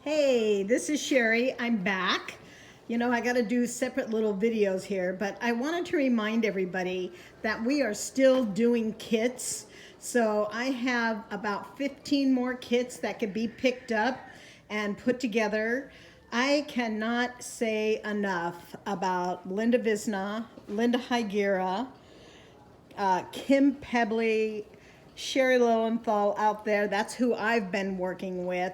Hey, this is Sherry. I'm back. You know, I got to do separate little videos here, but I wanted to remind everybody that we are still doing kits. So I have about 15 more kits that could be picked up and put together. I cannot say enough about Linda Visna, Linda Higuera, Kim Pebley, Sherry Lowenthal out there. That's who I've been working with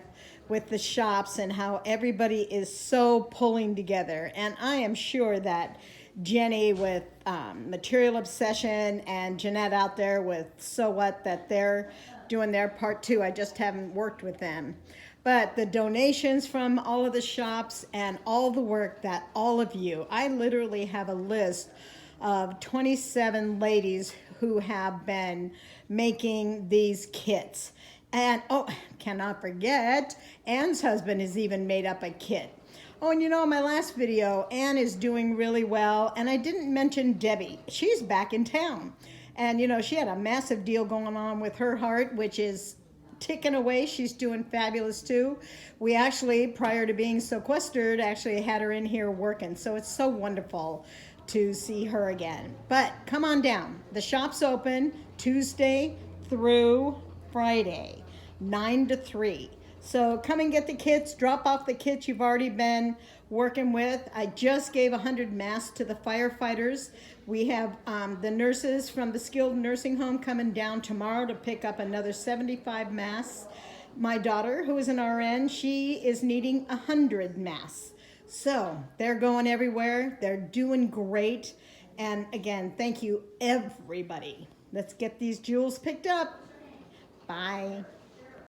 the shops and how everybody is so pulling together. And I am sure that Jenny with Material Obsession and Jeanette out there with So What, that they're doing their part too. I just haven't worked with them. But the donations from all of the shops and all the work that all of you, I literally have a list of 27 ladies who have been making these kits. And oh, cannot forget, Anne's husband has even made up a kit. Oh, and you know, in my last video, Anne is doing really well, and I didn't mention Debbie. She's back in town. And you know, she had a massive deal going on with her heart, which is ticking away. She's doing fabulous too. We actually, prior to being sequestered, actually had her in here working. So it's so wonderful to see her again. But come on down. The shop's open Tuesday through Friday, 9 to 3. So come and get the kits, drop off the kits you've already been working with. I just gave 100 masks to the firefighters. We have the nurses from the skilled nursing home coming down tomorrow to pick up another 75 masks. My daughter, who is an RN, she is needing 100 masks. So they're going everywhere. They're doing great. And again, thank you everybody. Let's get these jewels picked up. Bye.